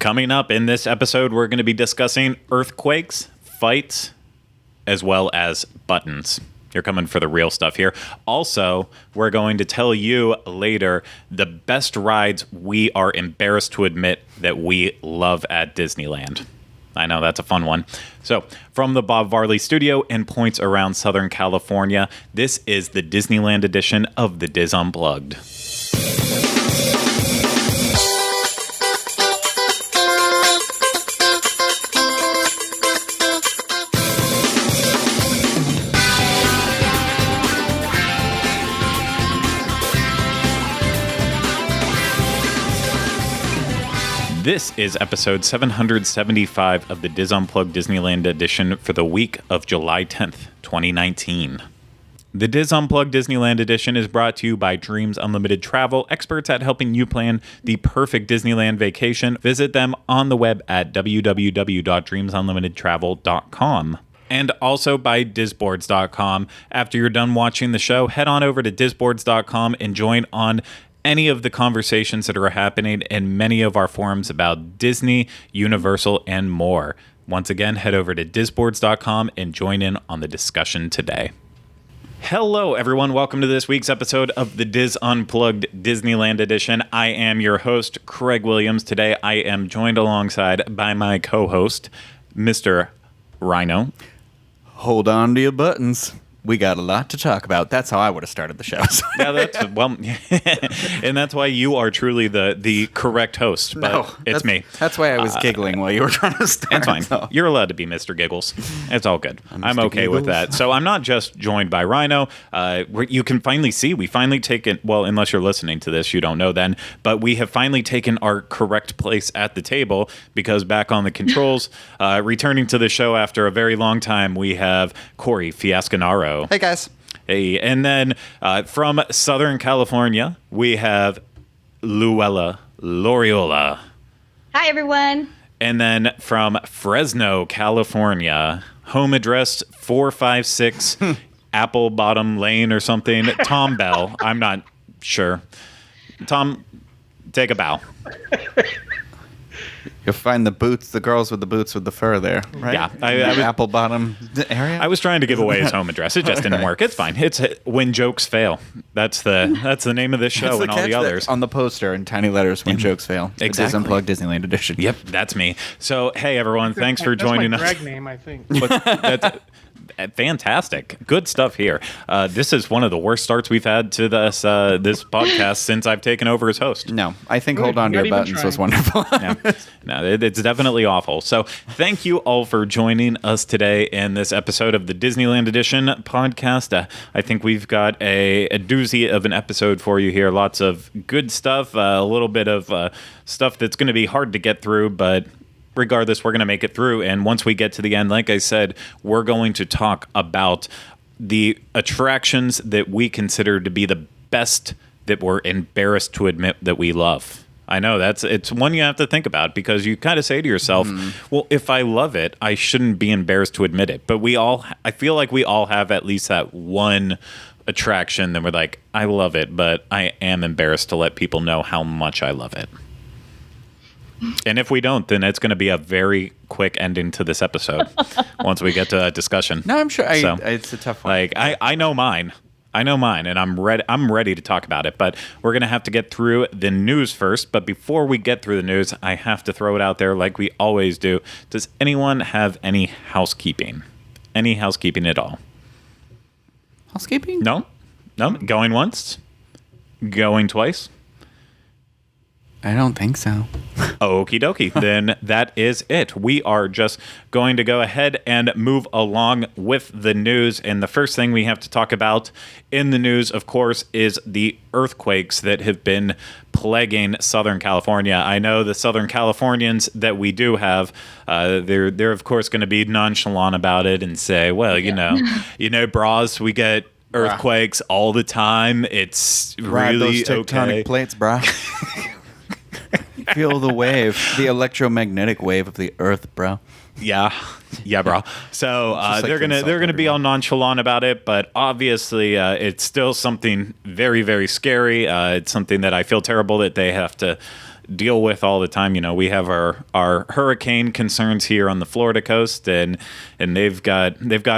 Coming up in this episode, we're going to be discussing earthquakes, fights, as well as buttons. You're coming for the real stuff here. Also, we're going to tell you later the best rides we are embarrassed to admit that we love at Disneyland. I know, that's a fun one. So, from the Bob Varley Studio in points around Southern California, this is the Disneyland edition of the Diz Unplugged. This is episode 775 of the Diz Unplugged Disneyland edition for the week of July 10th, 2019. The Diz Unplugged Disneyland edition is brought to you by Dreams Unlimited Travel, experts at helping you plan the perfect Disneyland vacation. Visit them on the web at www.dreamsunlimitedtravel.com. And also by Disboards.com. After you're done watching the show, head on over to Disboards.com and join on any of the conversations that are happening in many of our forums about Disney, Universal, and more. Once again, head over to Disboards.com and join in on the discussion today. Hello, everyone. Welcome to this week's episode of the Diz Unplugged Disneyland edition. I am your host, Craig Williams. Today, I am joined alongside by my co-host, Mr. Rhino. Hold on to your buttons. We got a lot to talk about. That's how I would have started the show. Yeah, that's well, and that's why you are truly the correct host. But it's me. That's why I was giggling while you were trying to start. It's fine. So. You're allowed to be Mr. Giggles. It's all good. I'm okay Giggles. with that. So I'm not just joined by Rhino. You can finally see we finally taken. Well, unless you're listening to this, you don't know then. But we have finally taken our correct place at the table because back on the controls, returning to the show after a very long time, we have Corey Fiascanaro. Hey, guys. Hey, and then from Southern California, we have Luella Loriola. Hi, everyone. And then from Fresno, California, home address 456 Apple Bottom Lane or something, Tom Bell. I'm not sure. Tom, take a bow. You'll find the boots, the girls with the fur there, right? Yeah. Apple Bottom area. I was trying to give away his home address. It just didn't work. It's fine. It's when jokes fail. That's the name of this show and all the others. On the poster in tiny letters, when jokes fail. Exactly. The Diz Unplugged Disneyland edition. Yep, that's me. So, hey, everyone. Thanks for joining us. That's my drag name, I think. That's fantastic. Good stuff here. This is one of the worst starts we've had to this podcast since I've taken over as host. No, I think Good. Hold On to Not Your even Buttons trying. was wonderful. No, it's definitely awful. So thank you all for joining us today in this episode of the Disneyland Edition podcast. I think we've got a doozy of an episode for you here. Lots of good stuff, a little bit of stuff that's going to be hard to get through, but regardless, we're going to make it through. And once we get to the end, like I said, we're going to talk about the attractions that we consider to be the best that we're embarrassed to admit that we love. I know it's one you have to think about because you kind of say to yourself, well, if I love it, I shouldn't be embarrassed to admit it. But I feel like we all have at least that one attraction that we're like, I love it, but I am embarrassed to let people know how much I love it. And if we don't, then it's going to be a very quick ending to this episode once we get to a discussion. No, I'm sure. It's a tough one. Like I know mine. I know mine, and I'm ready to talk about it. But we're going to have to get through the news first. But before we get through the news, I have to throw it out there like we always do. Does anyone have any housekeeping? Any housekeeping at all? Housekeeping? No? Going once? Going twice? I don't think so. Okie dokie. Then that is it. We are just going to go ahead and move along with the news. And the first thing we have to talk about in the news, of course, is the earthquakes that have been plaguing Southern California. I know the Southern Californians that we do have, they're of course going to be nonchalant about it and say, well, you know, bras, we get earthquakes all the time. It's Ride really those tectonic okay. plates, brah. Feel the wave, the electromagnetic wave of the earth, bro. Yeah, bro. So like they're gonna be all nonchalant about it, but obviously it's still something very, very scary. It's something that I feel terrible that they have to deal with all the time. We have our hurricane concerns here on the Florida coast, and they've got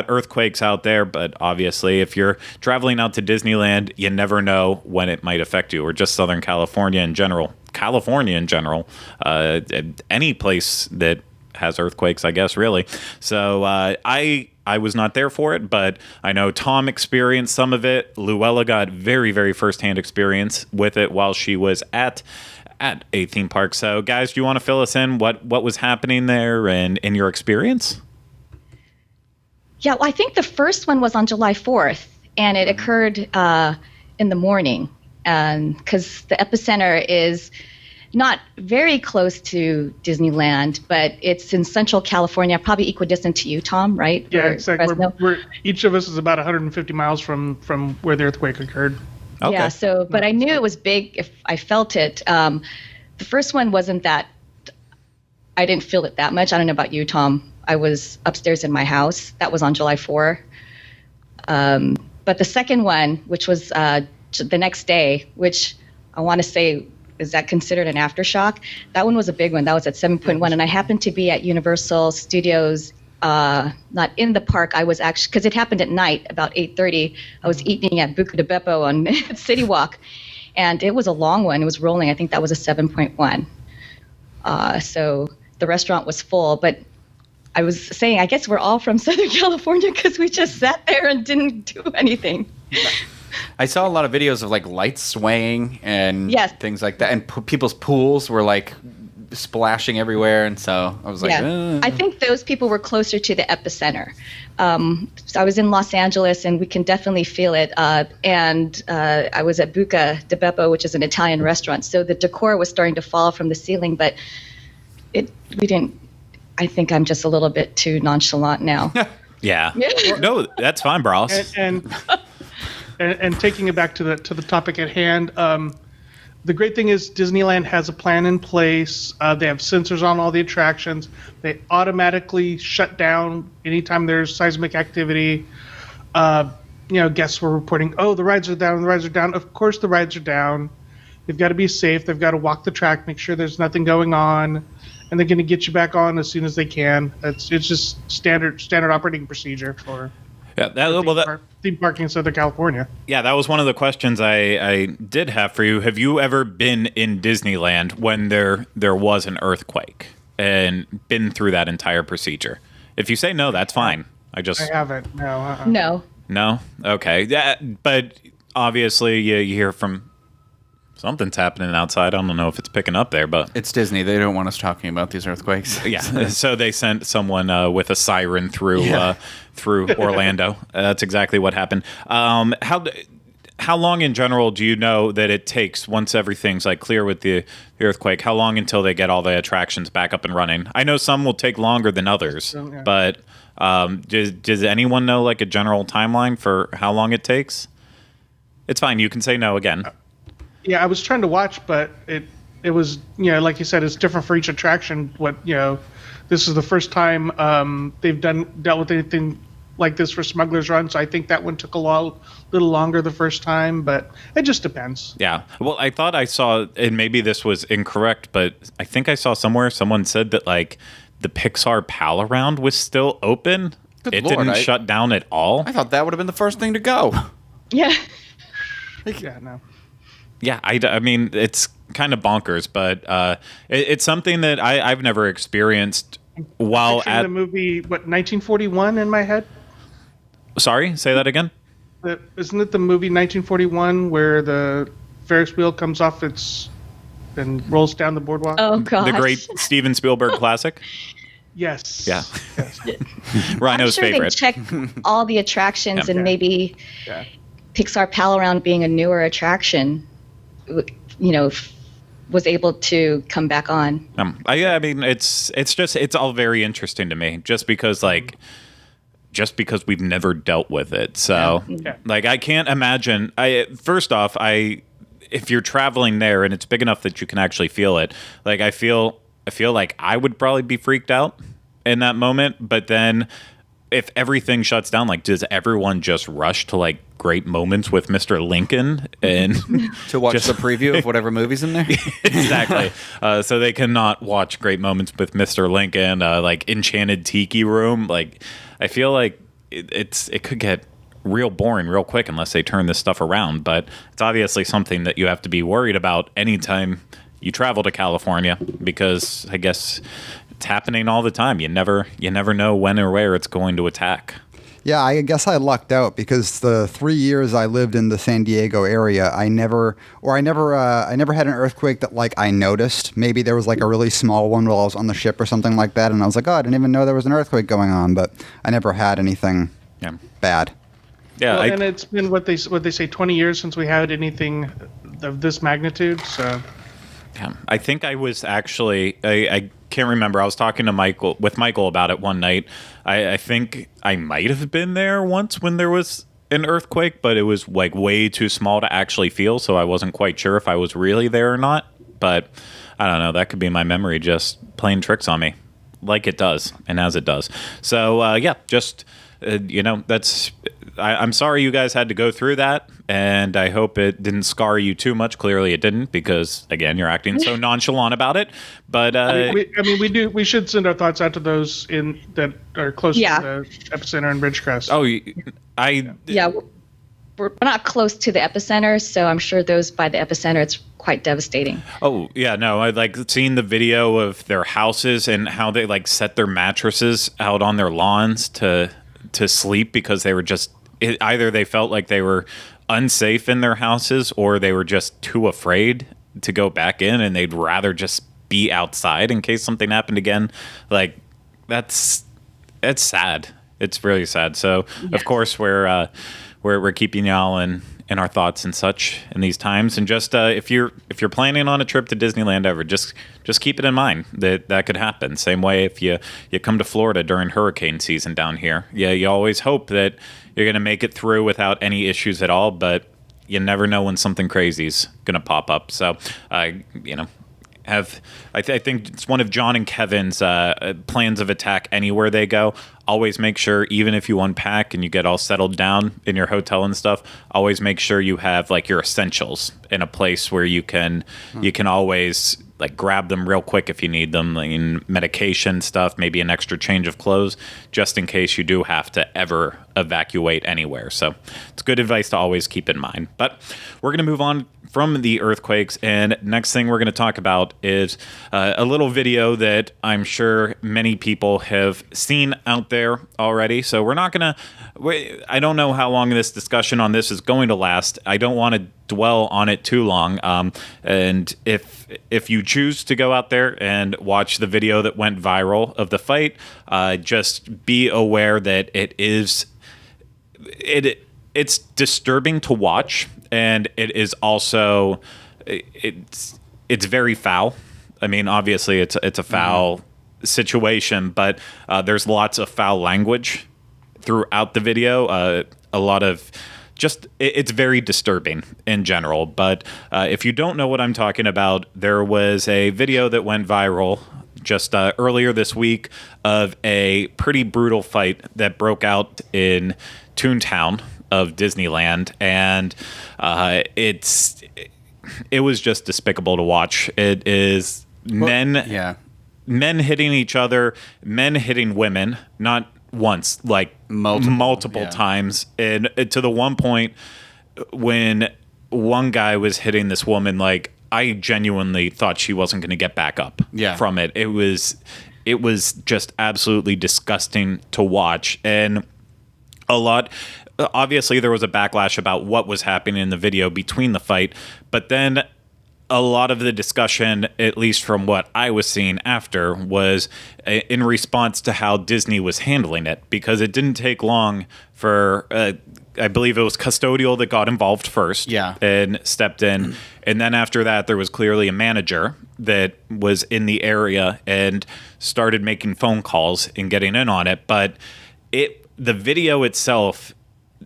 earthquakes out there. But obviously, if you're traveling out to Disneyland, you never know when it might affect you, or just Southern California in general. Any place that has earthquakes, I guess, really. So I was not there for it, but I know Tom experienced some of it. Luella got very, very firsthand experience with it while she was at a theme park. So, guys, do you want to fill us in what was happening there and in your experience? Yeah, well, I think the first one was on July 4th, and it occurred in the morning, because the epicenter is not very close to Disneyland, but it's in Central California, probably equidistant to you, Tom, right? Yeah, exactly. We're each of us is about 150 miles from where the earthquake occurred. Okay. Yeah, so, but I knew it was big if I felt it. The first one wasn't that, I didn't feel it that much. I don't know about you, Tom. I was upstairs in my house. That was on July 4. But the second one, which was the next day, which I want to say, is that considered an aftershock? That one was a big one. That was at 7.1. And I happened to be at Universal Studios, not in the park. I was actually, because it happened at night, about 8:30. I was eating at Buca de Beppo on City Walk. And it was a long one. It was rolling. I think that was a 7.1. So the restaurant was full. But I was saying, I guess we're all from Southern California because we just sat there and didn't do anything. I saw a lot of videos of like lights swaying and things like that, and people's pools were like splashing everywhere, and so I was like, I think those people were closer to the epicenter. So I was in Los Angeles, and we can definitely feel it. And I was at Buca de Beppo, which is an Italian restaurant, so the decor was starting to fall from the ceiling, but we didn't. I think I'm just a little bit too nonchalant now. Yeah. No, that's fine, Bros. And taking it back to the topic at hand, the great thing is Disneyland has a plan in place. They have sensors on all the attractions. They automatically shut down anytime there's seismic activity. Guests were reporting, the rides are down, the rides are down. Of course the rides are down. They've got to be safe. They've got to walk the track, make sure there's nothing going on. And they're going to get you back on as soon as they can. It's just standard operating procedure for theme parking in Southern California. Yeah, that was one of the questions I did have for you. Have you ever been in Disneyland when there was an earthquake and been through that entire procedure? If you say no, that's fine. I haven't. No. No. No? Okay. Yeah, but obviously you hear from something's happening outside. I don't know if it's picking up there, but it's Disney. They don't want us talking about these earthquakes. Yeah, so they sent someone with a siren through Orlando. That's exactly what happened. How long in general do you know that it takes once everything's like clear with the earthquake? How long until they get all the attractions back up and running? I know some will take longer than others, but does anyone know like a general timeline for how long it takes? It's fine. You can say no again. Yeah, I was trying to watch, but it was, like you said, it's different for each attraction. This is the first time they've dealt with anything like this for Smuggler's Run, so I think that one took a little longer the first time, but it just depends. Yeah. Well, I thought I saw, and maybe this was incorrect, but I think I saw somewhere someone said that like the Pixar Pal Around was still open. It didn't shut down at all. I thought that would have been the first thing to go. Yeah. Yeah, no. Yeah, I mean, it's kind of bonkers, but it's something that I've never experienced while at the movie, 1941 in my head? Sorry, say that again? Isn't it the movie 1941 where the Ferris wheel comes off and rolls down the boardwalk? Oh, gosh. The great Steven Spielberg classic? Yes. Yeah. Yes. Rhino's favorite. They check all the attractions and maybe Pixar Pal Around being a newer attraction, was able to come back on. I mean, it's all very interesting to me, just because we've never dealt with it. So, like, I can't imagine. First off, if you're traveling there and it's big enough that you can actually feel it, like I feel like I would probably be freaked out in that moment. But then, if everything shuts down, like, does everyone just rush to like Great Moments with Mr. Lincoln and to watch the preview of whatever movie's in there. Exactly. So they cannot watch Great Moments with Mr. Lincoln, like Enchanted Tiki Room. Like, I feel like it could get real boring real quick unless they turn this stuff around. But it's obviously something that you have to be worried about anytime you travel to California, because I guess it's happening all the time. You never know when or where it's going to attack. Yeah, I guess I lucked out because the 3 years I lived in the San Diego area, I never had an earthquake that like I noticed. Maybe there was like a really small one while I was on the ship or something like that, and I was like, oh, I didn't even know there was an earthquake going on. But I never had anything bad. Yeah, and it's been what they say 20 years since we had anything of this magnitude. So, yeah, I think I was actually I can't remember. I was talking to Michael about it one night. I think I might have been there once when there was an earthquake, but it was like way too small to actually feel, so I wasn't quite sure if I was really there or not. But I don't know. That could be my memory just playing tricks on me, like it does, and as it does. So yeah, just that's. I'm sorry you guys had to go through that, and I hope it didn't scar you too much. Clearly, it didn't, because again, you're acting so nonchalant about it. But we should send our thoughts out to those that are close to the epicenter in Ridgecrest. We're not close to the epicenter, so I'm sure those by the epicenter, it's quite devastating. Oh, yeah, no, I like seeing the video of their houses and how they like set their mattresses out on their lawns to sleep, because they were just either they felt like they were unsafe in their houses, or they were just too afraid to go back in, and they'd rather just be outside in case something happened again. Like, it's sad. It's really sad. So of course we're keeping y'all in our thoughts and such in these times. And just if you're planning on a trip to Disneyland ever, just keep it in mind that could happen. Same way if you come to Florida during hurricane season down here. Yeah, you always hope that you're going to make it through without any issues at all, but you never know when something crazy's going to pop up. So, I think it's one of John and Kevin's plans of attack anywhere they go. Always make sure, even if you unpack and you get all settled down in your hotel and stuff, always make sure you have like your essentials in a place where you can always like grab them real quick if you need them, like medication stuff, maybe an extra change of clothes, just in case you do have to ever evacuate anywhere. So it's good advice to always keep in mind. But we're going to move on from the earthquakes, and next thing we're going to talk about is a little video that I'm sure many people have seen out there already. So we're not going to, I don't know how long this discussion on this is going to last. I don't want to dwell on it too long. And if you choose to go out there and watch the video that went viral of the fight, just be aware that it's disturbing to watch, and it is also it's very foul. I mean, obviously it's a foul situation, but there's lots of foul language throughout the video. A lot of it's very disturbing in general. But if you don't know what I'm talking about, there was a video that went viral just earlier this week of a pretty brutal fight that broke out in Toontown of Disneyland, and it was just despicable to watch. It is men hitting each other, men hitting women, not once, like multiple times, and to the one point when one guy was hitting this woman, like I genuinely thought she wasn't going to get back up from it. It was just absolutely disgusting to watch, and obviously there was a backlash about what was happening in the video between the fight, but then a lot of the discussion, at least from what I was seeing after, was in response to how Disney was handling it, because it didn't take long for I believe it was Custodial that got involved first and stepped in, and then after that there was clearly a manager that was in the area and started making phone calls and getting in on it. But the video itself,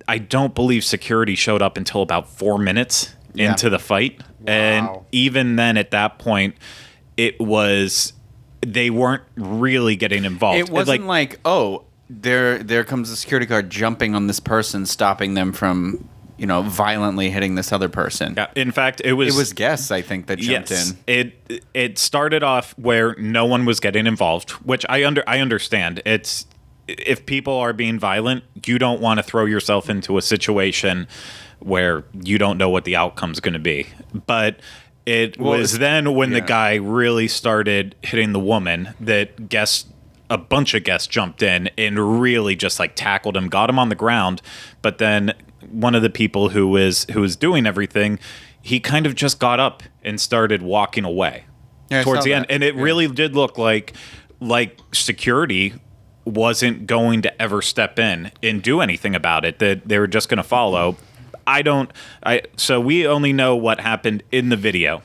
I don't believe security showed up until about 4 minutes into the fight. Wow. And even then, at that point, they weren't really getting involved. It wasn't like, oh, there comes a security guard jumping on this person, stopping them from violently hitting this other person. Yeah, in fact, it was guests, I think, that jumped in. It started off where no one was getting involved, which I understand. It's if people are being violent, you don't want to throw yourself into a situation where you don't know what the outcome's going to be. But it was then when the guy really started hitting the woman that a bunch of guests jumped in and really just like tackled him, got him on the ground. But then one of the people who was doing everything, he kind of just got up and started walking away towards the end. And it really did look like security wasn't going to ever step in and do anything about it, that they were just going to follow. So we only know what happened in the video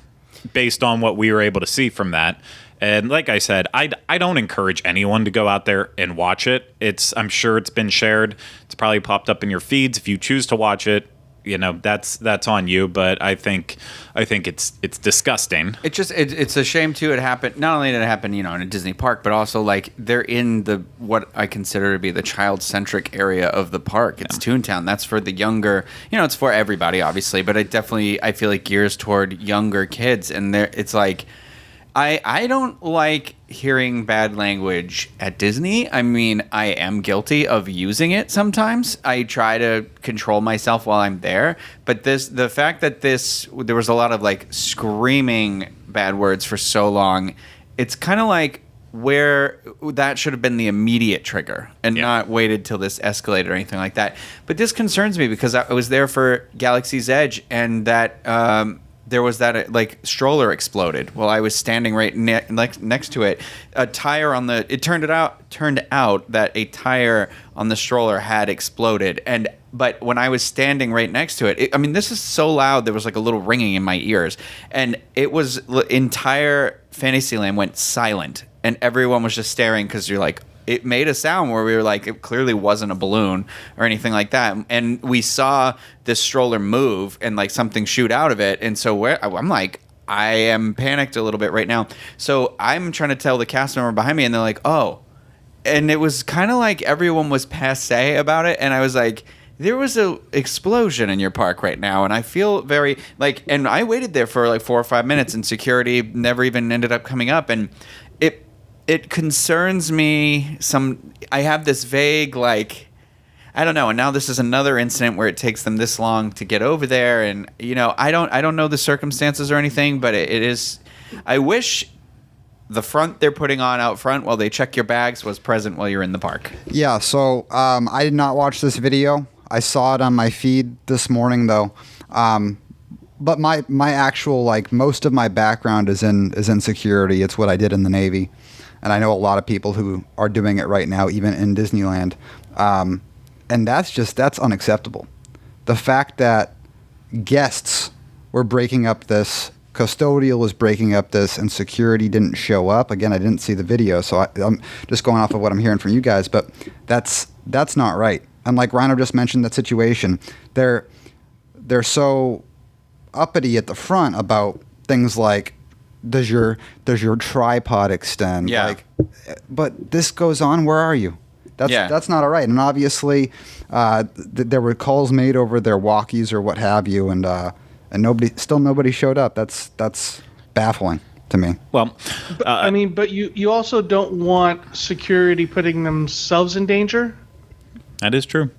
based on what we were able to see from that. And like I said, I don't encourage anyone to go out there and watch it. I'm sure it's been shared. It's probably popped up in your feeds. If you choose to watch it, that's on you. But I think it's disgusting. It's a shame too. It happened. Not only did it happen, in a Disney park, but also like they're in what I consider to be the child-centric area of the park. It's Toontown. That's for the younger. It's for everybody, obviously, but I feel like gears toward younger kids, and it's like. I don't like hearing bad language at Disney. I mean, I am guilty of using it sometimes. I try to control myself while I'm there. But the fact that there was a lot of like screaming bad words for so long, it's kind of like where that should have been the immediate trigger and not waited till this escalated or anything like that. But this concerns me because I was there for Galaxy's Edge, and that there was that like stroller exploded while I was standing right next to it. A tire it turned out that a tire on the stroller had exploded, but when I was standing right next to it, this is so loud, there was like a little ringing in my ears, and it was entire Fantasyland went silent, and everyone was just staring because you're like. It made a sound where we were like, it clearly wasn't a balloon or anything like that. And we saw this stroller move and like something shoot out of it. And so I'm like, I am panicked a little bit right now. So I'm trying to tell the cast member behind me, and they're like, oh. And it was kind of like everyone was passé about it. And I was like, there was an explosion in your park right now. And I feel very like, and I waited there for like 4 or 5 minutes, and security never even ended up coming up. And it concerns me. I have this vague, like, I don't know. And now this is another incident where it takes them this long to get over there. And, I don't know the circumstances or anything, but it is, I wish the front they're putting on out front while they check your bags was present while you're in the park. Yeah. So, I did not watch this video. I saw it on my feed this morning though. But my actual, like, most of my background is in security. It's what I did in the Navy. And I know a lot of people who are doing it right now, even in Disneyland. And that's unacceptable. The fact that guests were breaking up this, custodial was breaking up this, and security didn't show up. Again, I didn't see the video, so I'm just going off of what I'm hearing from you guys. But that's not right. And like Rhino just mentioned, that situation, they're so uppity at the front about things like, does your tripod extend? Yeah. Like, but this goes on. Where are you? That's not all right. And obviously, there were calls made over their walkies or what have you, and nobody showed up. That's baffling to me. Well, but you also don't want security putting themselves in danger. That is true.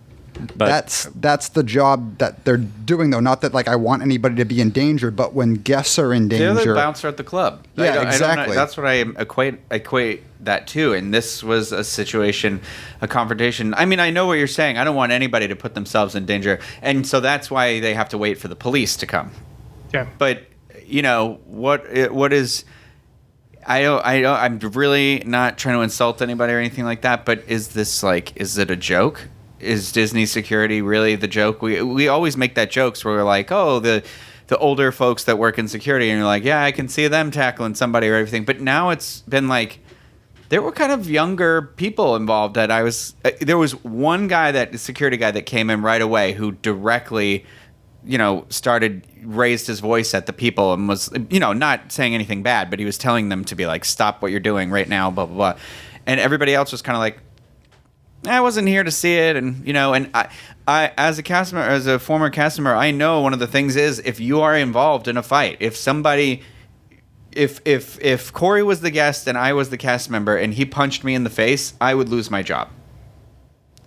But that's the job that they're doing, though. Not that like I want anybody to be in danger, but when guests are in danger, they're the bouncer at the club. Yeah, exactly. That's what I equate that to. And this was a situation, a confrontation. I mean, I know what you're saying. I don't want anybody to put themselves in danger, and so that's why they have to wait for the police to come. Yeah. But what is? I'm really not trying to insult anybody or anything like that. But is it a joke? Is Disney security really the joke? We always make that jokes where we're like, oh, the older folks that work in security, and you're like, yeah, I can see them tackling somebody or everything. But now it's been like, there were kind of younger people involved that there was one security guy that came in right away who directly, raised his voice at the people and was, not saying anything bad, but he was telling them to be like, stop what you're doing right now, blah, blah, blah. And everybody else was kind of like, I wasn't here to see it, and I as a former cast member, I know one of the things is if you are involved in a fight, if Corey was the guest and I was the cast member and he punched me in the face, I would lose my job.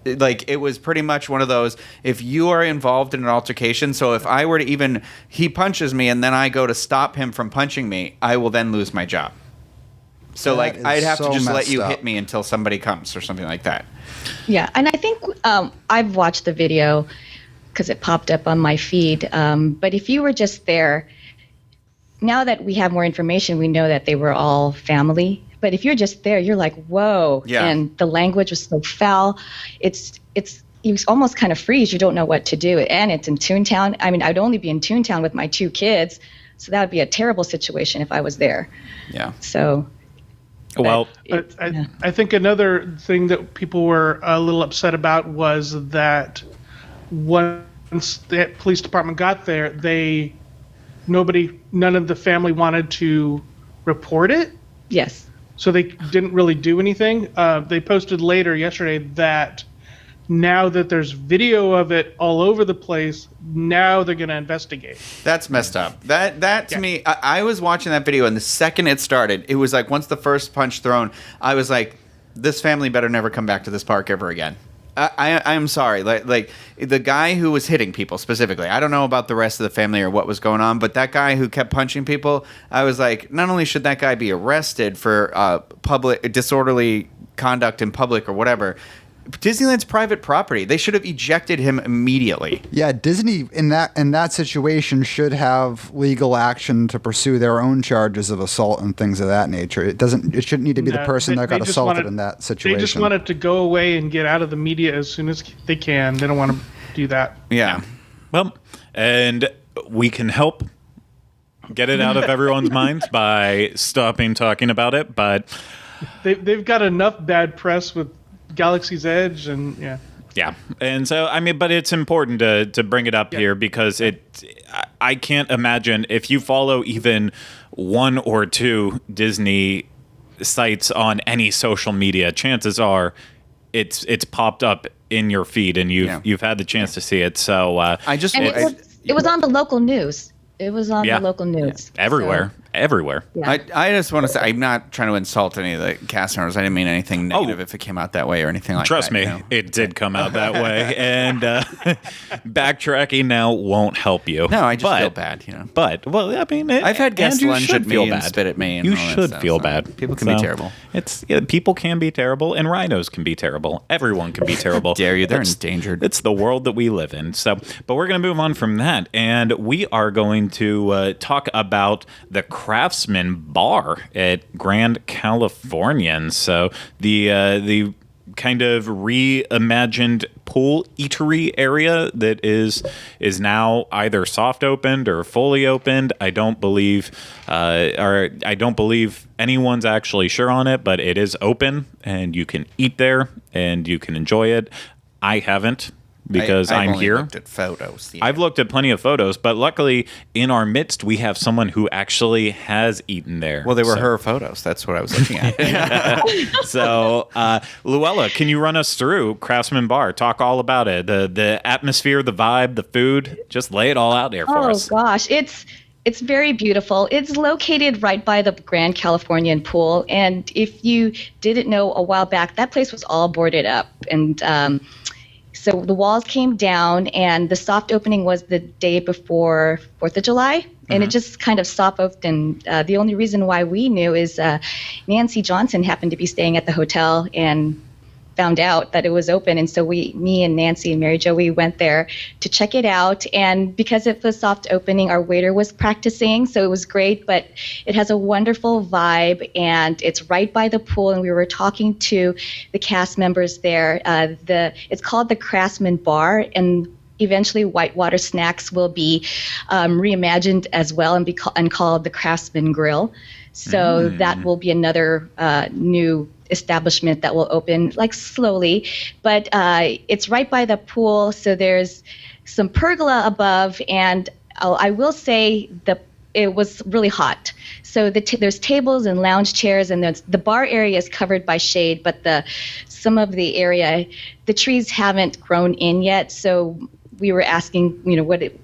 Like, it was pretty much one of those, if you are involved in an altercation, so if I were to he punches me and then I go to stop him from punching me, I will then lose my job. So, That I'd have so to just let messed you up. hit me until somebody comes or something like that. Yeah, and I think I've watched the video because it popped up on my feed. But if you were just there, now that we have more information, we know that they were all family. But if you're just there, you're like, whoa. Yeah. And the language was so foul. You almost kind of freeze. You don't know what to do. And it's in Toontown. I mean, I'd only be in Toontown with my 2 kids. So that would be a terrible situation if I was there. Yeah. So... Well, I think another thing that people were a little upset about was that once the police department got there, none of the family wanted to report it. yes. So they didn't really do anything. They posted later yesterday that now that there's video of it all over the place, now they're going to investigate. That's messed up. That to me, I was watching that video, and the second it started, it was like once the first punch thrown, I was like, this family better never come back to this park ever again. I'm sorry. Like the guy who was hitting people specifically, I don't know about the rest of the family or what was going on, but that guy who kept punching people, I was like, not only should that guy be arrested for public disorderly conduct in public or whatever, Disneyland's private property. They should have ejected him immediately. Yeah, Disney in that situation should have legal action to pursue their own charges of assault and things of that nature. It shouldn't need to be the person that got assaulted in that situation. They just want it to go away and get out of the media as soon as they can. They don't want to do that. Yeah. well, and we can help get it out of everyone's minds by stopping talking about it, but They've got enough bad press with Galaxy's Edge and yeah. And so, I mean, but it's important to bring it up here because I can't imagine if you follow even 1 or 2 Disney sites on any social media, chances are it's popped up in your feed and you've had the chance to see it. So It was on the local news. It was on the local news. Everywhere. Everywhere. Yeah. I just want to say, I'm not trying to insult any of the cast members. I didn't mean anything negative if it came out that way or anything like Trust that. me, it did come out that way. And backtracking now won't help you. No, I just feel bad, But, well, I mean... I've had guests and you lunge should at me feel and bad. spit at me. And you all that should stuff, feel so bad. People can be terrible. People can be terrible, and rhinos can be terrible. Everyone can be terrible. Dare you? They're endangered. It's the world that we live in. So, but we're going to move on from that, and we are going to talk about the Craftsman Bar at Grand Californian. So the kind of reimagined pool eatery area that is now either soft opened or fully opened. I don't believe anyone's actually sure on it, but it is open and you can eat there and you can enjoy it. I haven't. Because I've I'm only here. Looked at photos. Yeah. I've looked at plenty of photos, but luckily in our midst we have someone who actually has eaten there. Well, they were her photos. That's what I was looking at. So, Luella, can you run us through Craftsman Bar? Talk all about it. The atmosphere, the vibe, the food. Just lay it all out there for us. Oh gosh, it's very beautiful. It's located right by the Grand Californian pool, and if you didn't know a while back, that place was all boarded up, and so the walls came down, and the soft opening was the day before 4th of July, and it just kind of soft opened. The only reason why we knew is Nancy Johnson happened to be staying at the hotel and found out that it was open, and so me and Nancy and Mary Jo, we went there to check it out, and because it was soft opening, our waiter was practicing, so it was great, but it has a wonderful vibe, and it's right by the pool, and we were talking to the cast members there. It's called the Craftsman Bar, and eventually Whitewater Snacks will be reimagined as well and called the Craftsman Grill. So that will be another new establishment that will open like slowly, but it's right by the pool, so there's some pergola above, and I will say it was really hot. So there's tables and lounge chairs, and the bar area is covered by shade, but some of the area, the trees haven't grown in yet. So we were asking,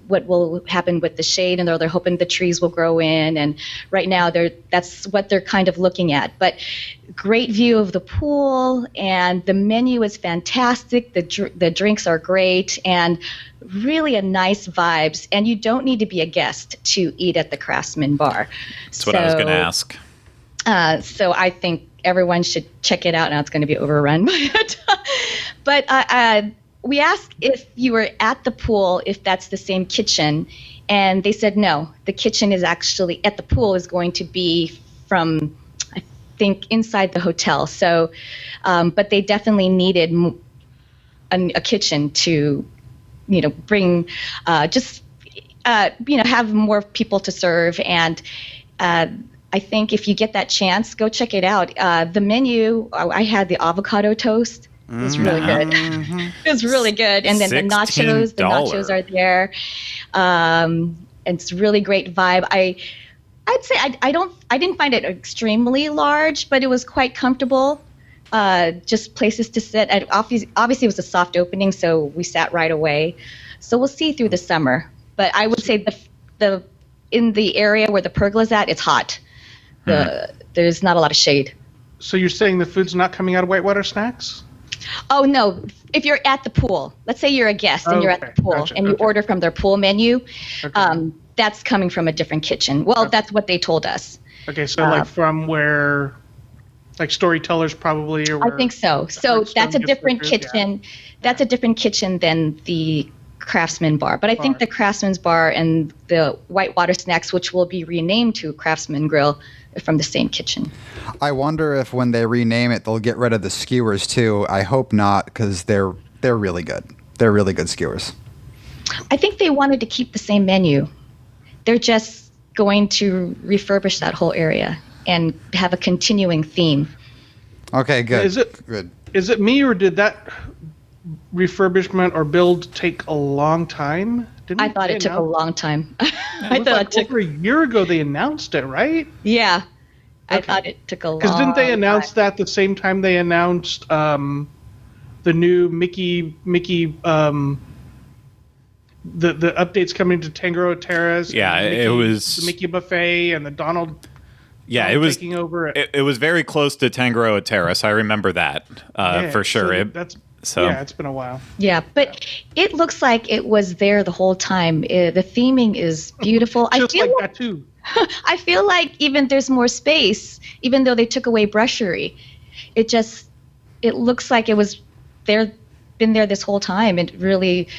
what will happen with the shade, and they're hoping the trees will grow in. And right now, that's what they're kind of looking at. But great view of the pool, and the menu is fantastic. The drinks are great, and really a nice vibes. And you don't need to be a guest to eat at the Craftsman Bar. That's what I was going to ask. So I think everyone should check it out. Now it's going to be overrun by it. But we asked if you were at the pool, if that's the same kitchen, and they said no. The kitchen is actually at the pool is going to be from, I think, inside the hotel. So, but they definitely needed a kitchen to, bring, have more people to serve. And I think if you get that chance, go check it out. The menu, I had the avocado toast. It was really good. It was really good. And then the nachos are there. It's really great vibe. I'd say I didn't find it extremely large, but it was quite comfortable. Just places to sit. And obviously it was a soft opening, so we sat right away. So we'll see through the summer. But I would say the in the area where the pergola's at, it's hot. There's not a lot of shade. So you're saying the food's not coming out of Whitewater Snacks? Oh, no. If you're at the pool, let's say you're a guest and you're at the pool and you order from their pool menu, that's coming from a different kitchen. Well, that's what they told us. Okay, so like from where, like Storytellers probably? Or I think so. So that's a different kitchen. Yeah. That's a different kitchen than the Craftsman Bar. But I think the Craftsman's Bar and the Whitewater Snacks, which will be renamed to Craftsman Grill, are from the same kitchen. I wonder if when they rename it, they'll get rid of the skewers too. I hope not, because they're really good. They're really good skewers. I think they wanted to keep the same menu. They're just going to refurbish that whole area and have a continuing theme. Okay, good. Is it me, or did that refurbishment or build take a long time? I thought it took a long time. I thought it took over a year ago they announced it, right? Yeah. Okay. I thought it took a long time. Because didn't they announce that the same time they announced the new Mickey the updates coming to Tangaroa Terrace? Yeah, it was the Mickey Buffet and the Donald. Yeah, it was taking over. It was very close to Tangaroa Terrace. I remember that for sure. So yeah, it's been a while. Yeah, but it looks like it was there the whole time. The theming is beautiful. I feel like that too. I feel like even there's more space, even though they took away brushery. It looks like it was there, been there this whole time. It really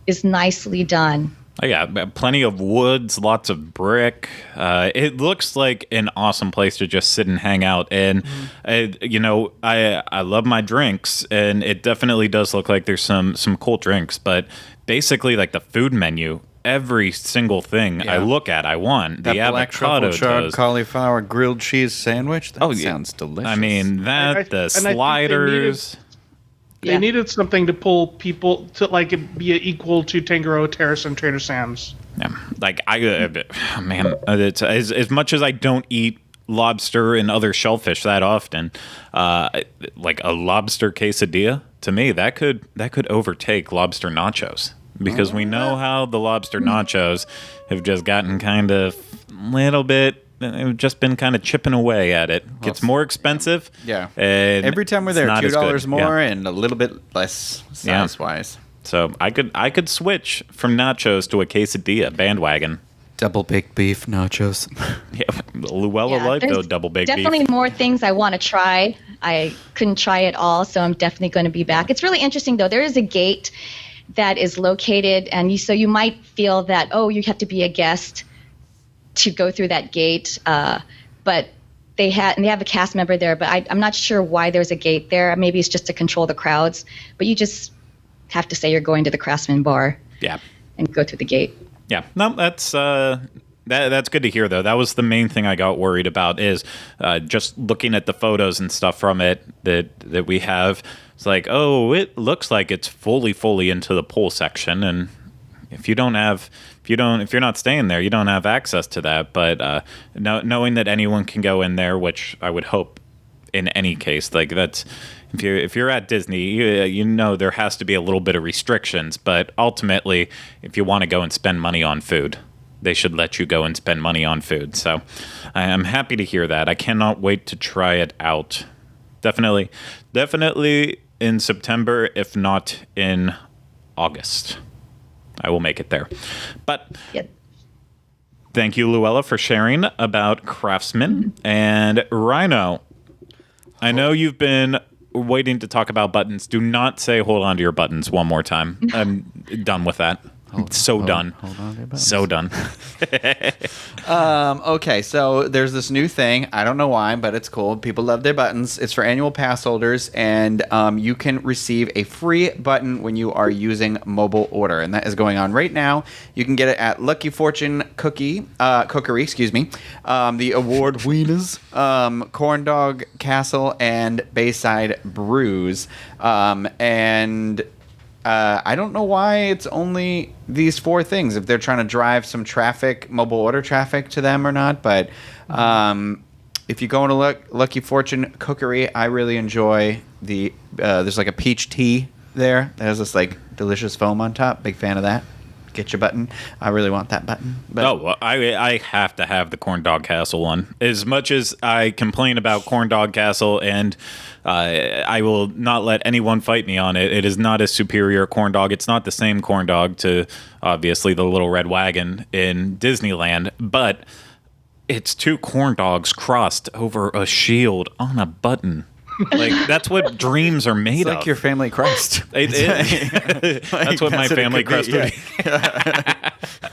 is nicely done. Oh, yeah, plenty of woods, lots of brick. It looks like an awesome place to just sit and hang out. And, I love my drinks, and it definitely does look like there's some cool drinks. But basically, like the food menu, every single thing I look at, I want. That the black avocado truffle cauliflower grilled cheese sandwich. That sounds delicious. I mean, the sliders. They needed something to pull people to be equal to Tangaroa Terrace and Trader Sam's. Yeah, it's as much as I don't eat lobster and other shellfish that often, like a lobster quesadilla, to me that could overtake lobster nachos, because we know how the lobster nachos have just gotten kind of little bit. They've just been kind of chipping away at it. Gets more expensive. Yeah. Every time we're there, $2 more and a little bit less size-wise. So I could switch from nachos to a quesadilla bandwagon. Double baked beef nachos. Yeah, Luella liked those double baked beef. Definitely more things I want to try. I couldn't try it all, so I'm definitely going to be back. It's really interesting, though. There is a gate that is located, and so you might feel that, you have to be a guest to go through that gate, but they have a cast member there, but I'm not sure why there's a gate there. Maybe it's just to control the crowds, but you just have to say you're going to the Craftsman Bar, and go through the gate. Yeah, no, that's good to hear, though. That was the main thing I got worried about, is just looking at the photos and stuff from it that we have. It's like, it looks like it's fully into the pool section, and if you're not staying there, you don't have access to that. But knowing that anyone can go in there, which I would hope in any case, like that's if you're at Disney, you know there has to be a little bit of restrictions. But ultimately, if you want to go and spend money on food, they should let you go and spend money on food. So I'm happy to hear that. I cannot wait to try it out. Definitely in September, if not in August. I will make it there. But thank you, Luella, for sharing about Craftsman. And Rhino, I know you've been waiting to talk about buttons. Do not say hold on to your buttons one more time. I'm done with that. Done. Hold on to your buttons. So done. Okay, so there's this new thing. I don't know why, but it's cool. People love their buttons. It's for annual pass holders, and you can receive a free button when you are using mobile order, and that is going on right now. You can get it at Lucky Fortune Cookery, the award winners, Corn Dog Castle, and Bayside Brews, and I don't know why it's only these 4 things, if they're trying to drive some traffic, mobile order traffic to them or not. But if you go into Lucky Fortune Cookery, I really enjoy there's like a peach tea there that has this like delicious foam on top. Big fan of that. Get your button. I really want that button. But I have to have the Corn Dog Castle one. As much as I complain about Corn Dog Castle, and I will not let anyone fight me on it, it is not a superior corn dog. It's not the same corn dog to, obviously, the Little Red Wagon in Disneyland, but it's 2 corn dogs crossed over a shield on a button. Like, that's what dreams are made it's of. like your family crest. That's what my family crest would be.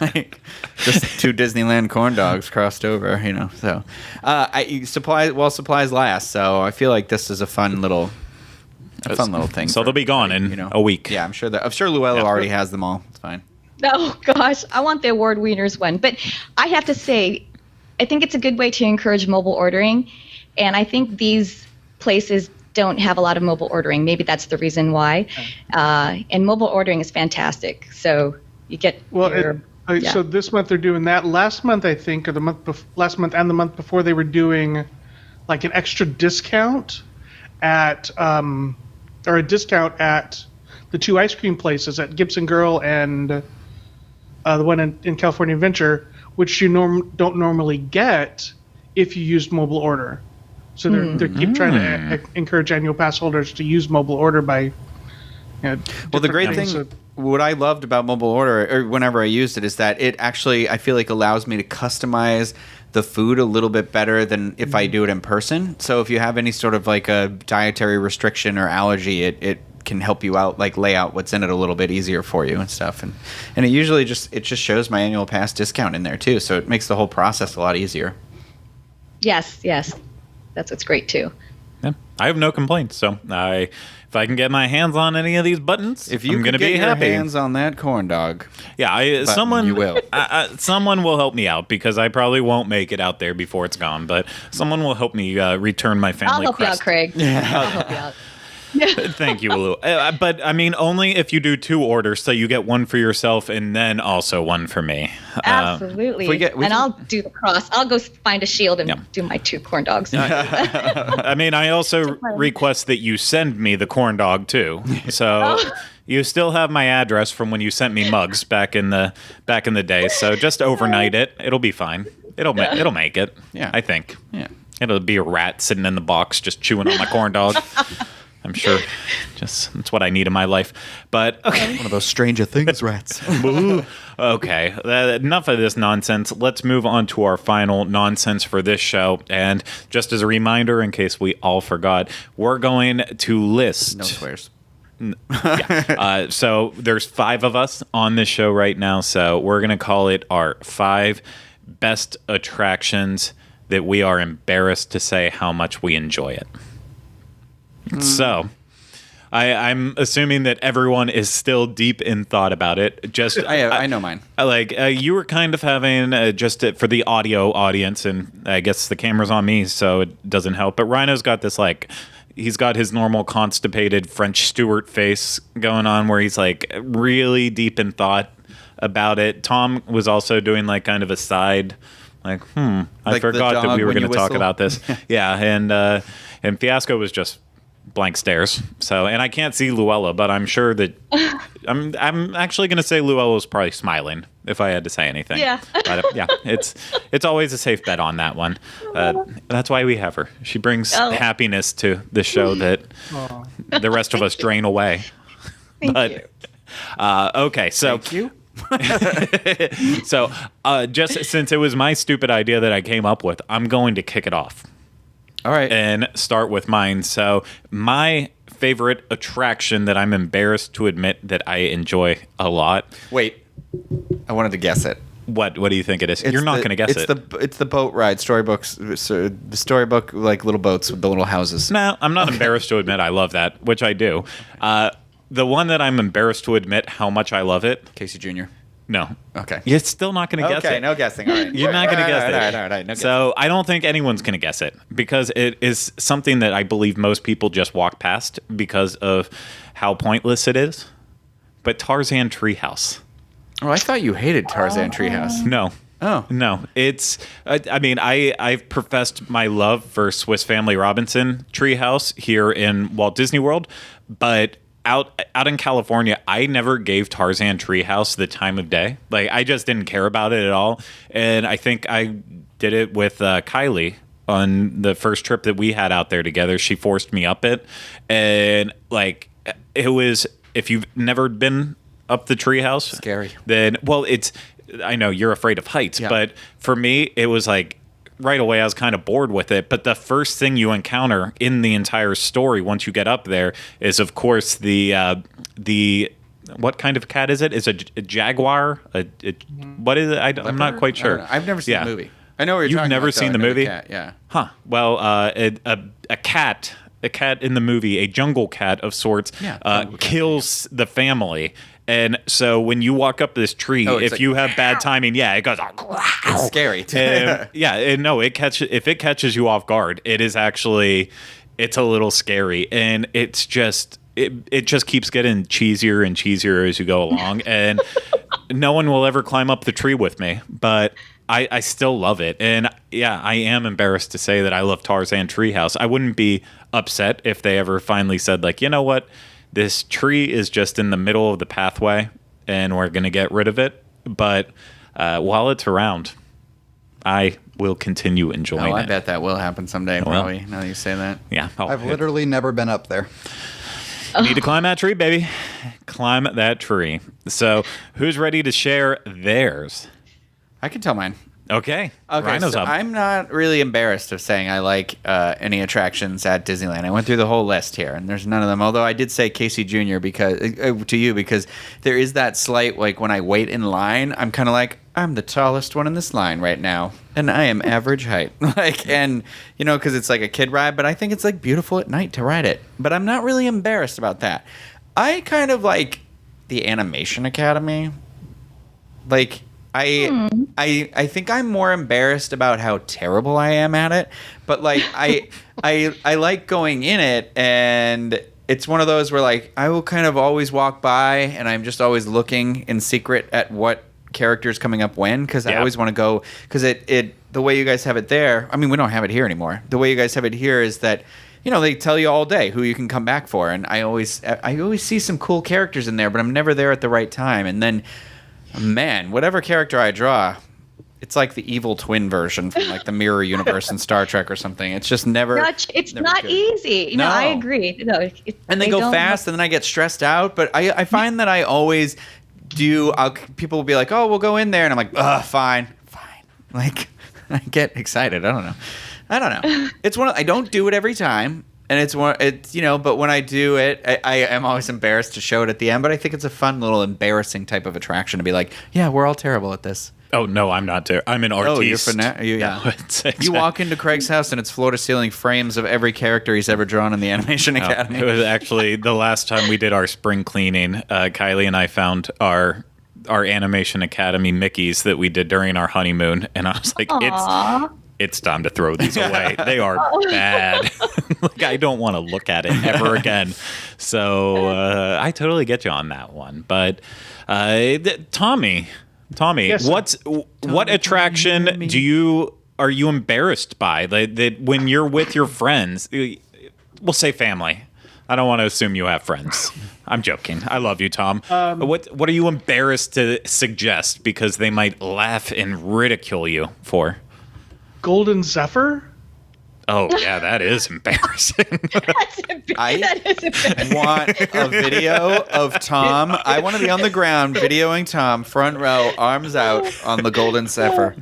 Like, just 2 Disneyland corn dogs crossed over, So, supplies last. So I feel like this is a fun little thing. So they'll be gone in a week. Yeah, I'm sure Luella already has them all. It's fine. Oh gosh, I want the award winners one. But I have to say, I think it's a good way to encourage mobile ordering, and I think these places don't have a lot of mobile ordering. Maybe that's the reason why. And mobile ordering is fantastic. So you get So this month they're doing that. Last month, I think, or last month and the month before, they were doing like an extra discount at or a discount at the 2 ice cream places at Gibson Girl and the one in California Adventure, which you don't normally get if you use mobile order. So they keep trying to encourage annual pass holders to use mobile order by. Well, the great thing, what I loved about mobile order, or whenever I used it, is that it actually, I feel like, allows me to customize the food a little bit better than if I do it in person. So if you have any sort of like a dietary restriction or allergy, it can help you out, like lay out what's in it a little bit easier for you and stuff. And it usually just shows my annual pass discount in there too. So it makes the whole process a lot easier. Yes. That's what's great too. Yeah, I have no complaints. So if I can get my hands on any of these buttons, if you I'm going to be your happy. Hands on that corn dog. Yeah, someone you will. Someone will help me out because I probably won't make it out there before it's gone. But someone will help me return my family. I'll help crest. you out, Craig. I'll help you out. Thank you, Lou. But I mean, only if you do 2 orders, so you get one for yourself and then also one for me. Absolutely. I'll do the cross. I'll go find a shield and do my 2 corn dogs. I mean, I also request that you send me the corn dog too. So you still have my address from when you sent me mugs back in the day. So just overnight it. It'll be fine. It'll make it. Yeah, I think. Yeah, it'll be a rat sitting in the box just chewing on my corn dog. I'm sure. Just that's what I need in my life. But okay. One of those Stranger Things rats. Okay. Enough of this nonsense. Let's move on to our final nonsense for this show. And just as a reminder, in case we all forgot, we're going to list. No swears. Yeah. So there's 5 of us on this show right now. So we're going to call it our 5 best attractions that we are embarrassed to say how much we enjoy it. So, I'm assuming that everyone is still deep in thought about it. Just I know mine. You were kind of having for the audio audience, and I guess the camera's on me, so it doesn't help. But Rhino's got this he's got his normal constipated French Stewart face going on, where he's like really deep in thought about it. Tom was also doing like kind of a side, like, I Like the forgot that dog we were when going you to talk whistle? about this. Yeah, and Fiasco was just blank stares. So, and I can't see Luella, but I'm sure that I'm actually going to say Luella's probably smiling if I had to say anything. Yeah. But yeah, it's always a safe bet on that one. That's why we have her. She brings happiness to the show that the rest of us drain away. Thank you. Okay, so Thank you. so just since it was my stupid idea that I came up with, I'm going to kick it off. All right. And start with mine. So my favorite attraction that I'm embarrassed to admit that I enjoy a lot. Wait. I wanted to guess it. What do you think it is? You're not going to guess it. It's the boat ride storybooks. So the storybook, like little boats with the little houses. No, I'm not embarrassed to admit I love that, which I do. The one that I'm embarrassed to admit how much I love it. Casey Jr. No. Okay. You're still not going to guess it. Okay, no guessing. All right. You're not going to guess it. All right. No So I don't think anyone's going to guess it because it is something that I believe most people just walk past because of how pointless it is. But Tarzan Treehouse. Oh, I thought you hated Tarzan Treehouse. No. Oh. No. It's, I mean, I've professed my love for Swiss Family Robinson Treehouse here in Walt Disney World, but out in California, I never gave Tarzan Treehouse the time of day. Like, I just didn't care about it at all. And I think I did it with Kylie on the first trip that we had out there together. She forced me up it. And, like, it was, if you've never been up the treehouse. Scary. Then, well, I know you're afraid of heights, Yeah. but for me, it was like, right away, I was kind of bored with it. But the first thing you encounter in the entire story once you get up there is, of course, the what kind of cat is it? Is it a jaguar? What is it? I'm not quite sure. I've never seen Yeah. the movie. I know what you're You've talking never about. seen though. the I know movie? cat, yeah. Huh. Well, a cat in the movie, a jungle cat of sorts, Yeah, jungle cat, kills the family. And so when you walk up this tree, Oh, it's if like, you have bad timing, it goes. It's scary. No, if it catches you off guard, it is actually, it's a little scary, and it's just it just keeps getting cheesier and cheesier as you go along, and no one will ever climb up the tree with me, but I still love it, and yeah, I am embarrassed to say that I love Tarzan Treehouse. I wouldn't be upset if they ever finally said, like, you know what, this tree is just in the middle of the pathway, and we're gonna get rid of it, but while it's around, I will continue enjoying I it. bet that will happen someday, probably, now that you say that. Yeah. I've literally never been up there. Need to climb that tree, baby. Climb that tree. So, who's ready to share theirs? I can tell mine. Okay. Okay, Rhino's so up. I'm not really embarrassed of saying I like any attractions at Disneyland. I went through the whole list here, and there's none of them. Although I did say Casey Jr. because to you because there is that slight, like, when I wait in line, I'm kind of like, I'm the tallest one in this line right now, and I am average height. And because it's like a kid ride, but I think it's like beautiful at night to ride it. But I'm not really embarrassed about that. I kind of like the Animation Academy, like. I think I'm more embarrassed about how terrible I am at it, but like I like going in it, and it's one of those where like I will kind of always walk by, and I'm just always looking in secret at what character's coming up when, because I always want to go, because it the way you guys have it there. I mean, we don't have it here anymore. The way you guys have it here is that they tell you all day who you can come back for, and I always see some cool characters in there, but I'm never there at the right time, and then. Man, whatever character I draw, it's like the evil twin version from like the Mirror Universe in Star Trek or something. It's just never. It's never not good. easy. No. I agree. No, And they go fast, and then I get stressed out. But I find that I always do. People will be like, "Oh, we'll go in there," and I'm like, "Ugh, fine." Like, I get excited. I don't know. It's one. I don't do it every time. And it's but when I do it, I am always embarrassed to show it at the end. But I think it's a fun little embarrassing type of attraction to be like, yeah, we're all terrible at this. Oh, no, I'm not there. I'm an artiste. Yeah. No, it's exactly. You walk into Craig's house and it's floor to ceiling frames of every character he's ever drawn in the Animation Academy. It was actually the last time we did our spring cleaning. Kylie and I found our Animation Academy Mickeys that we did during our honeymoon, and I was like, Aww. it's time to throw these away. They are bad. Like, I don't want to look at it ever again. So I totally get you on that one. But Tommy, Yes, sir. what attraction are you embarrassed by that when you're with your friends? We'll say family. I don't want to assume you have friends. I'm joking. I love you, Tom. What are you embarrassed to suggest because they might laugh and ridicule you for? Golden Zephyr? Oh, yeah, that is embarrassing. I want a video of Tom. I want to be on the ground videoing Tom, front row, arms out on the Golden Zephyr.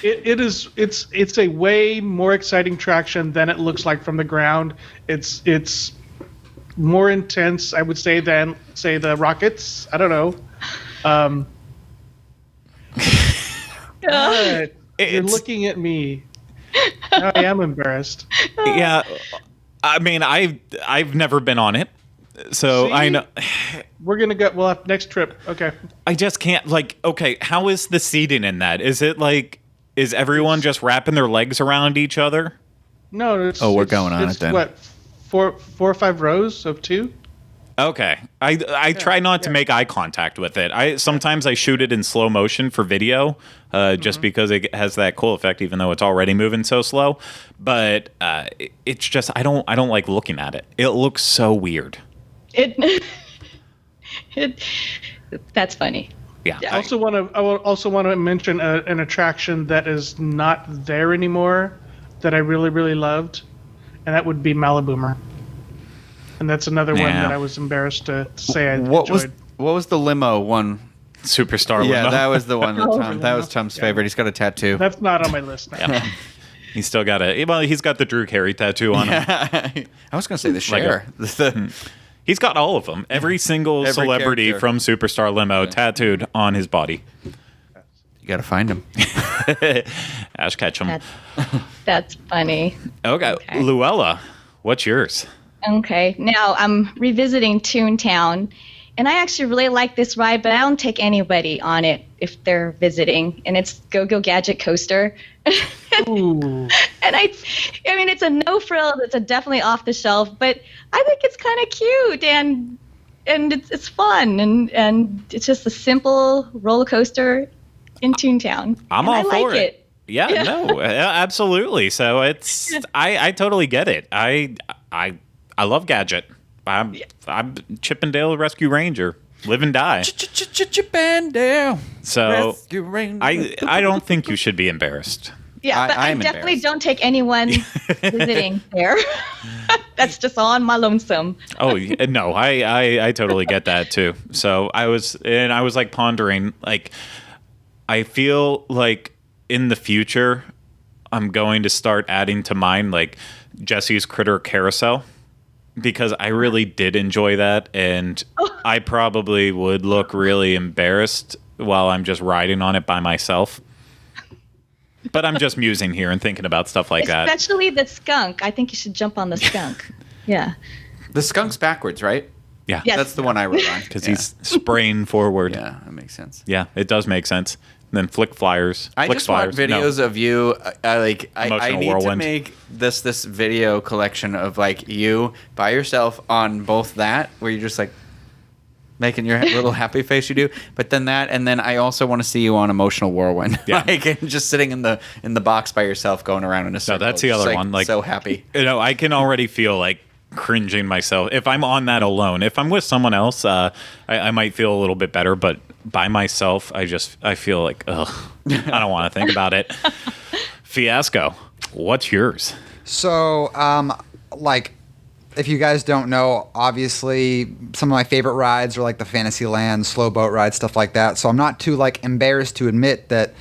It's a way more exciting attraction than it looks like from the ground. It's more intense, I would say, than say the Rockets. I don't know. You're looking at me. Now I am embarrassed. Yeah, I mean, I've never been on it, so See? I know. We're gonna go. We'll have next trip. Okay. I just can't, like, okay, how is the seating in that? Is it like, is everyone just wrapping their legs around each other? No. We're going on it then. What, four or five rows of two? Okay. I try not to make eye contact with it. Sometimes I shoot it in slow motion for video, just because it has that cool effect, even though it's already moving so slow. But it's just I don't like looking at it. It looks so weird. That's funny. Yeah. Yeah. I also want to mention an attraction that is not there anymore that I really, really loved, and that would be Maliboomer. And that's another one that I was embarrassed to say I enjoyed. What was the limo one? Superstar Yeah, limo. that was the one. That was Tom's favorite. He's got a tattoo. That's not on my list now. Yeah. He's still got he's got the Drew Carey tattoo on him. I was going to say the Cher. He's got all of them. Every single Every celebrity character. from Superstar Limo tattooed on his body. You got to find him. Ash Ketchum. That's funny. Okay. Luella, what's yours? Okay, now I'm revisiting Toontown, and I actually really like this ride, but I don't take anybody on it if they're visiting, and it's Go-Go Gadget Coaster. Ooh. And I mean, it's a no frills. It's a definitely off the shelf, but I think it's kind of cute and it's fun and it's just a simple roller coaster in Toontown. I'm and all I for like it. Yeah, no, absolutely. So I totally get it. I love Gadget. I'm Chippendale Rescue Ranger. Live and die. Chippendale. So Rescue Ranger. I don't think you should be embarrassed. Yeah, but I I'm definitely embarrassed. don't take anyone visiting there. That's just on my lonesome. Oh no, I totally get that too. So I was like pondering, like, I feel like in the future I'm going to start adding to mine like Jesse's Critter Carousel, because I really did enjoy that, and I probably would look really embarrassed while I'm just riding on it by myself. But I'm just musing here and thinking about stuff like that. Especially the skunk. I think you should jump on the skunk. Yeah. The skunk's backwards, right? Yeah, Yes. That's the one I wrote on. because he's spraying forward. Yeah, that makes sense. Yeah, it does make sense. And then flick flyers. I flick just want flyers. videos of you. I Emotional need whirlwind. to make this video collection of like you by yourself on both that, where you're just like making your little happy face you do, but then that, and then I also want to see you on Emotional Whirlwind, Yeah. like and just sitting in the box by yourself, going around in a circle. that's the just, other one, like- so happy. I can already feel like cringing myself if I'm on that alone. If I'm with someone else, I might feel a little bit better, but by myself, I feel like, ugh, I don't want to think about it. Fiasco, what's yours? So, like, if you guys don't know, obviously some of my favorite rides are like the Fantasyland, slow boat ride, stuff like that. So I'm not too like embarrassed to admit that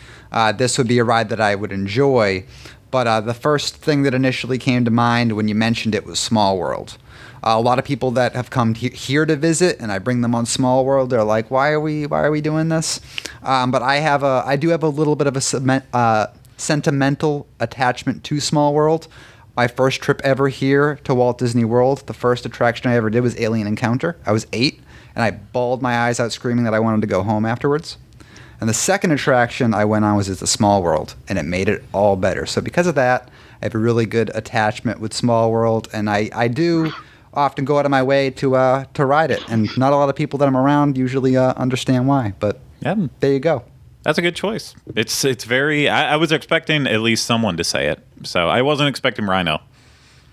this would be a ride that I would enjoy. But the first thing that initially came to mind when you mentioned it was Small World. A lot of people that have come here to visit, and I bring them on Small World, they're like, "Why are we doing this?" But I do have a little bit of a sentimental attachment to Small World. My first trip ever here to Walt Disney World, the first attraction I ever did was Alien Encounter. I was 8, and I bawled my eyes out screaming that I wanted to go home afterwards. And the second attraction I went on was the Small World, and it made it all better. So because of that, I have a really good attachment with Small World, and I do often go out of my way to ride it. And not a lot of people that I'm around usually understand why, but there you go. That's a good choice. It's very. I was expecting at least someone to say it, so I wasn't expecting Rhino.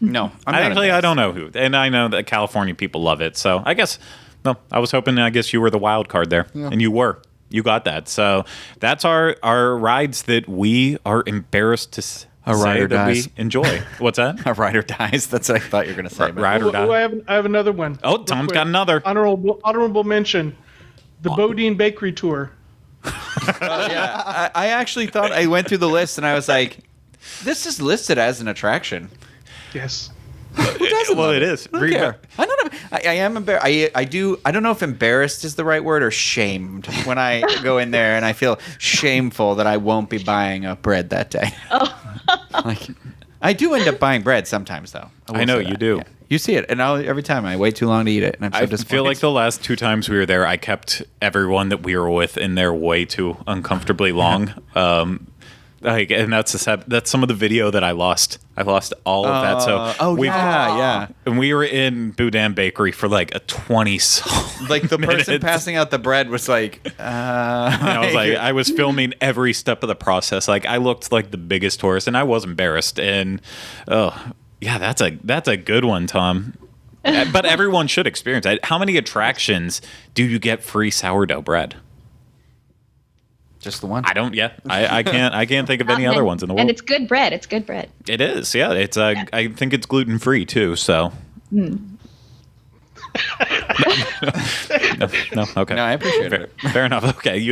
No, I don't know who, and I know that California people love it. So I guess, no, I was hoping. I guess you were the wild card there, and you were. You got that. So that's our rides that we are embarrassed to say that we enjoy. What's that? A rider dies. That's what I thought you were going to say. Ride or die. I have another one. Oh, Tom's got another. Honorable mention: the Boudin Bakery Tour. Yeah, I actually thought I went through the list and I was like, this is listed as an attraction. Yes. Who doesn't? Well, it is. I don't care. I don't know. I am embarrassed. I don't know if embarrassed is the right word or shamed when I go in there and I feel shameful that I won't be buying a bread that day. Like, I do end up buying bread sometimes, though. I know you do. Yeah. You see it, and every time I wait too long to eat it, and I'm so I disappointed. feel like the last 2 times we were there, I kept everyone that we were with in there way too uncomfortably long. And that's some of the video that I lost. I lost all of that. So yeah. And we were in Boudin Bakery for like a 20 Like the minutes. person passing out the bread was like, I was filming every step of the process. Like I looked like the biggest tourist, and I was embarrassed. And that's a good one, Tom. But everyone should experience it. How many attractions do you get free sourdough bread? just the one. I don't. Yeah, I can't think of any other ones in the world. And it's good bread. It's good bread. It is. Yeah, it's. I think it's gluten free too. So. No, okay. No, I appreciate it. Fair enough. Okay,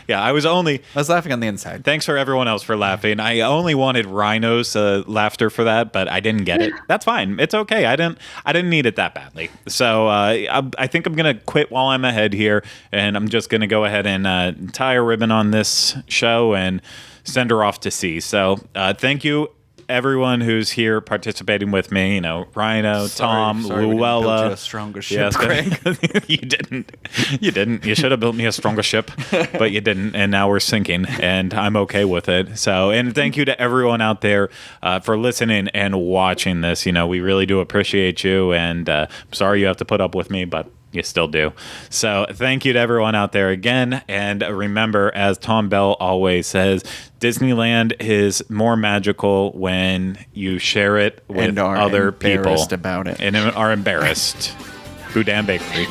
I was laughing on the inside. Thanks for everyone else for laughing. I only wanted Rhino's laughter for that, but I didn't get it. That's fine. It's okay. I didn't need it that badly. So I think I'm gonna quit while I'm ahead here, and I'm just gonna go ahead and tie a ribbon on this show and send her off to sea. So thank you, everyone who's here participating with me, Rhino, Tom, Luella. A stronger ship, Craig. You didn't. You should have built me a stronger ship, but you didn't, and now we're sinking, and I'm okay with it. So, and thank you to everyone out there for listening and watching this. We really do appreciate you, and I'm sorry you have to put up with me, but you still do. So thank you to everyone out there again. And remember, as Tom Bell always says, Disneyland is more magical when you share it with other people. About it. And are embarrassed. Boudin Bakery.